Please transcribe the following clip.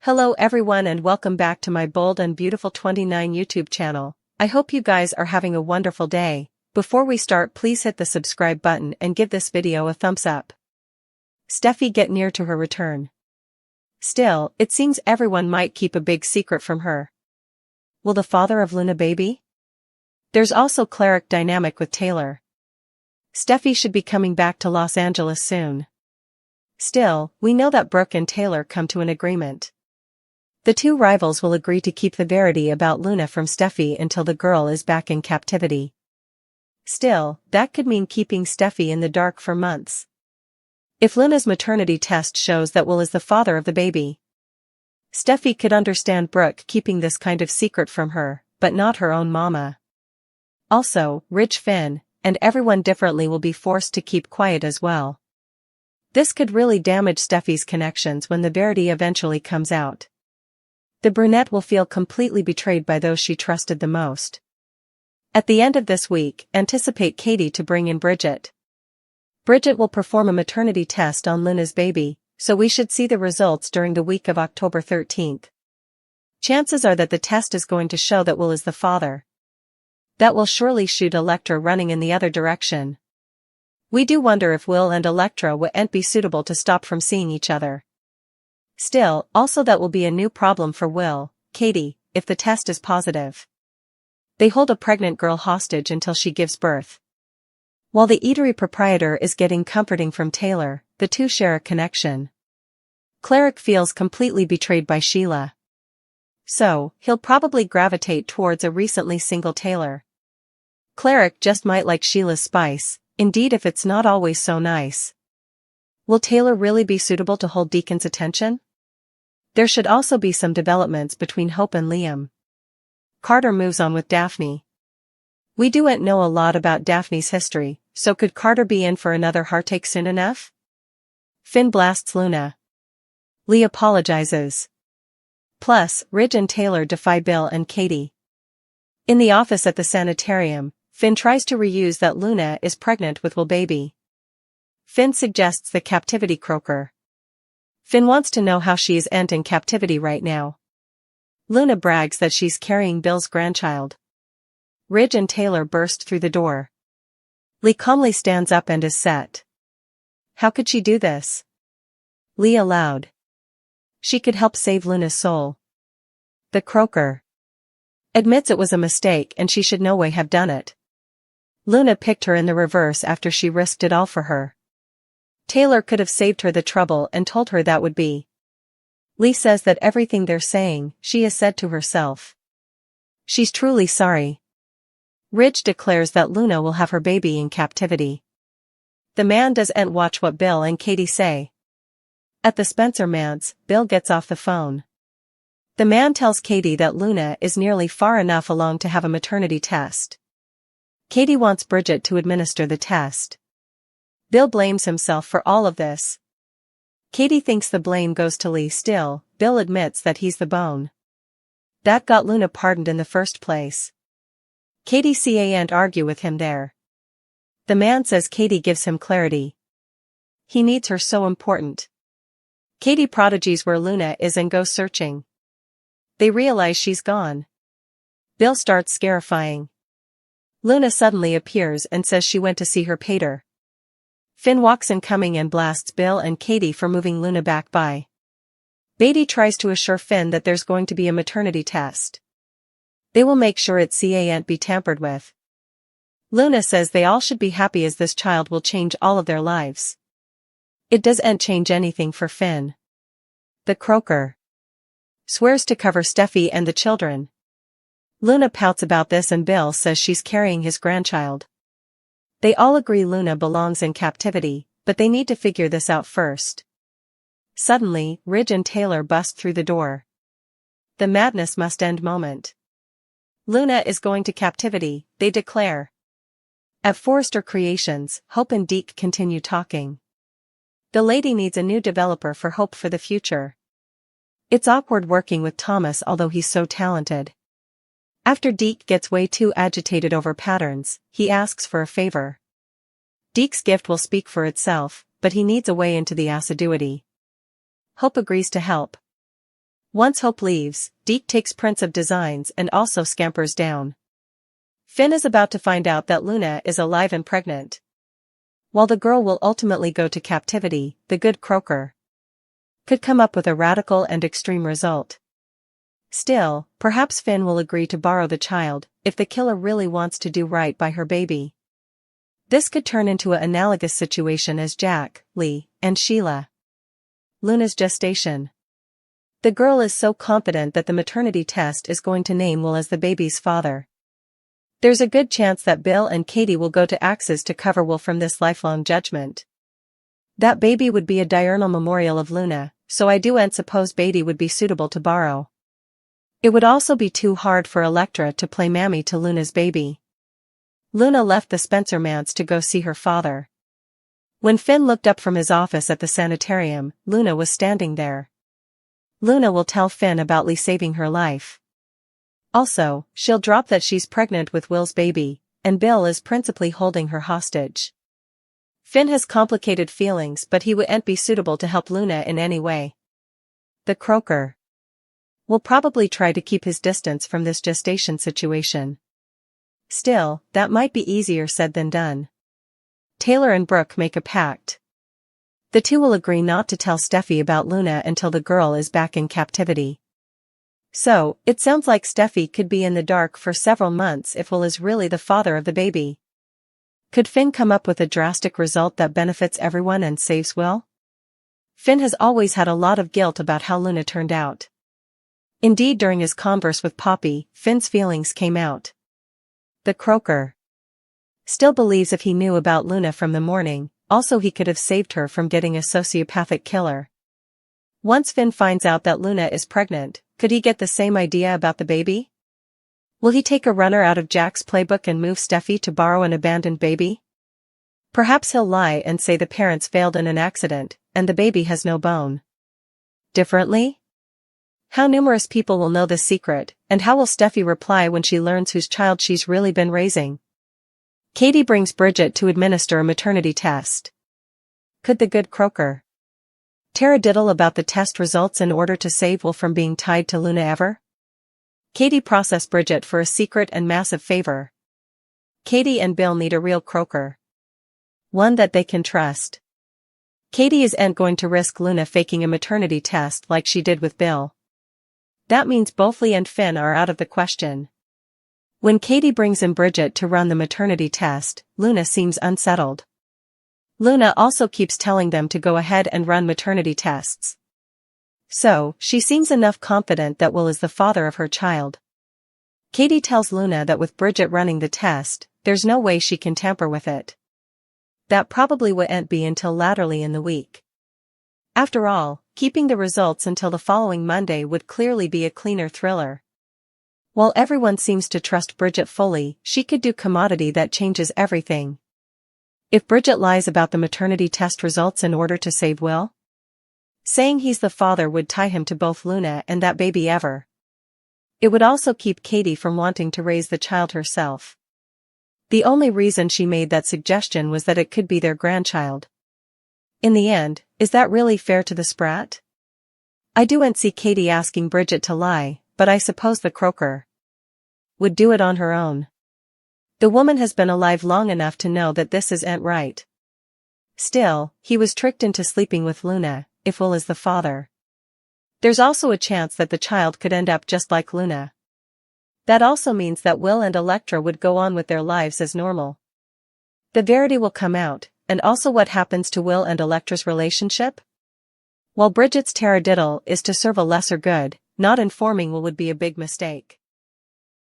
Hello everyone and welcome back to my Bold and Beautiful 29 YouTube channel. I hope you guys are having a wonderful day. Before we start, please hit the subscribe button and give this video a thumbs up. Steffy get near to her return. Still, it seems everyone might keep a big secret from her. Will the father of Luna baby? There's also cleric dynamic with Taylor. Steffy should be coming back to Los Angeles soon. Still, we know that Brooke and Taylor come to an agreement. The two rivals will agree to keep the verity about Luna from Steffy until the girl is back in captivity. Still, that could mean keeping Steffy in the dark for months. If Luna's maternity test shows that Will is the father of the baby, Steffy could understand Brooke keeping this kind of secret from her, but not her own mama. Also, Rich Finn, and everyone differently will be forced to keep quiet as well. This could really damage Steffy's connections when the verity eventually comes out. The brunette will feel completely betrayed by those she trusted the most. At the end of this week, anticipate Katie to bring in Bridget. Bridget will perform a maternity test on Luna's baby, so we should see the results during the week of October 13th. Chances are that the test is going to show that Will is the father. That will surely shoot Elektra running in the other direction. We do wonder if Will and Elektra won't be suitable to stop from seeing each other. Still, also that will be a new problem for Will, Katie, if the test is positive. They hold a pregnant girl hostage until she gives birth. While the eatery proprietor is getting comforting from Taylor, the two share a connection. Cleric feels completely betrayed by Sheila. So, he'll probably gravitate towards a recently single Taylor. Cleric just might like Sheila's spice, indeed if it's not always so nice. Will Taylor really be suitable to hold Deacon's attention? There should also be some developments between Hope and Liam. Carter moves on with Daphne. We don't know a lot about Daphne's history, so could Carter be in for another heartache soon enough? Finn blasts Luna. Lee apologizes. Plus, Ridge and Taylor defy Bill and Katie. In the office at the sanitarium, Finn tries to reuse that Luna is pregnant with Will baby. Finn suggests the captivity croaker. Finn wants to know how she is in captivity right now. Luna brags that she's carrying Bill's grandchild. Ridge and Taylor burst through the door. Lee calmly stands up and is set. How could she do this? Lee aloud. She could help save Luna's soul. The croaker admits it was a mistake and she should no way have done it. Luna picked her in the reverse after she risked it all for her. Taylor could have saved her the trouble and told her that would be. Lee says that everything they're saying, she has said to herself. She's truly sorry. Ridge declares that Luna will have her baby in captivity. The man doesn't watch what Bill and Katie say. At the Spencer manse, Bill gets off the phone. The man tells Katie that Luna is nearly far enough along to have a maternity test. Katie wants Bridget to administer the test. Bill blames himself for all of this. Katie thinks the blame goes to Lee. Still, Bill admits that he's the bone that got Luna pardoned in the first place. Katie can't argue with him there. The man says Katie gives him clarity. He needs her so important. Katie prodigies where Luna is and goes searching. They realize she's gone. Bill starts scarifying. Luna suddenly appears and says she went to see her pater. Finn walks in coming and blasts Bill and Katie for moving Luna back by. Beatty tries to assure Finn that there's going to be a maternity test. They will make sure it can't be tampered with. Luna says they all should be happy as this child will change all of their lives. It doesn't change anything for Finn. The croaker swears to cover Steffy and the children. Luna pouts about this and Bill says she's carrying his grandchild. They all agree Luna belongs in captivity, but they need to figure this out first. Suddenly, Ridge and Taylor bust through the door. The madness must end moment. Luna is going to captivity, they declare. At Forrester Creations, Hope and Deke continue talking. The lady needs a new developer for Hope for the future. It's awkward working with Thomas although he's so talented. After Deke gets way too agitated over patterns, he asks for a favor. Deke's gift will speak for itself, but he needs a way into the assiduity. Hope agrees to help. Once Hope leaves, Deke takes Prince of Designs and also scampers down. Finn is about to find out that Luna is alive and pregnant. While the girl will ultimately go to captivity, the good croaker could come up with a radical and extreme result. Still, perhaps Finn will agree to borrow the child, if the killer really wants to do right by her baby. This could turn into an analogous situation as Jack, Lee, and Sheila. Luna's gestation. The girl is so confident that the maternity test is going to name Will as the baby's father. There's a good chance that Bill and Katie will go to axes to cover Will from this lifelong judgment. That baby would be a diurnal memorial of Luna, so I do and suppose Beatty would be suitable to borrow. It would also be too hard for Electra to play mammy to Luna's baby. Luna left the Spencer manse to go see her father. When Finn looked up from his office at the sanitarium, Luna was standing there. Luna will tell Finn about Lee saving her life. Also, she'll drop that she's pregnant with Will's baby, and Bill is principally holding her hostage. Finn has complicated feelings, but he wouldn't be suitable to help Luna in any way. The croaker will probably try to keep his distance from this gestation situation. Still, that might be easier said than done. Taylor and Brooke make a pact. The two will agree not to tell Steffy about Luna until the girl is back in captivity. So, it sounds like Steffy could be in the dark for several months if Will is really the father of the baby. Could Finn come up with a drastic result that benefits everyone and saves Will? Finn has always had a lot of guilt about how Luna turned out. Indeed, during his converse with Poppy, Finn's feelings came out. The croaker still believes if he knew about Luna from the morning, also he could have saved her from getting a sociopathic killer. Once Finn finds out that Luna is pregnant, could he get the same idea about the baby? Will he take a runner out of Jack's playbook and move Steffy to borrow an abandoned baby? Perhaps he'll lie and say the parents failed in an accident, and the baby has no bone. Differently? How numerous people will know this secret, and how will Steffy reply when she learns whose child she's really been raising? Katie brings Bridget to administer a maternity test. Could the good croaker taradiddle about the test results in order to save Will from being tied to Luna ever? Katie processed Bridget for a secret and massive favor. Katie and Bill need a real croaker. One that they can trust. Katie isn't going to risk Luna faking a maternity test like she did with Bill. That means both Lee and Finn are out of the question. When Katie brings in Bridget to run the maternity test, Luna seems unsettled. Luna also keeps telling them to go ahead and run maternity tests. So, she seems enough confident that Will is the father of her child. Katie tells Luna that with Bridget running the test, there's no way she can tamper with it. That probably wouldn't be until laterally in the week. After all, keeping the results until the following Monday would clearly be a cleaner thriller. While everyone seems to trust Bridget fully, she could do commodity that changes everything. If Bridget lies about the maternity test results in order to save Will, saying he's the father would tie him to both Luna and that baby ever. It would also keep Katie from wanting to raise the child herself. The only reason she made that suggestion was that it could be their grandchild. In the end, is that really fair to the sprat? I don't see Katie asking Bridget to lie, but I suppose the croaker would do it on her own. The woman has been alive long enough to know that this isn't right. Still, he was tricked into sleeping with Luna, if Will is the father. There's also a chance that the child could end up just like Luna. That also means that Will and Electra would go on with their lives as normal. The verity will come out, and also what happens to Will and Electra's relationship? While Bridget's taradiddle is to serve a lesser good, not informing Will would be a big mistake.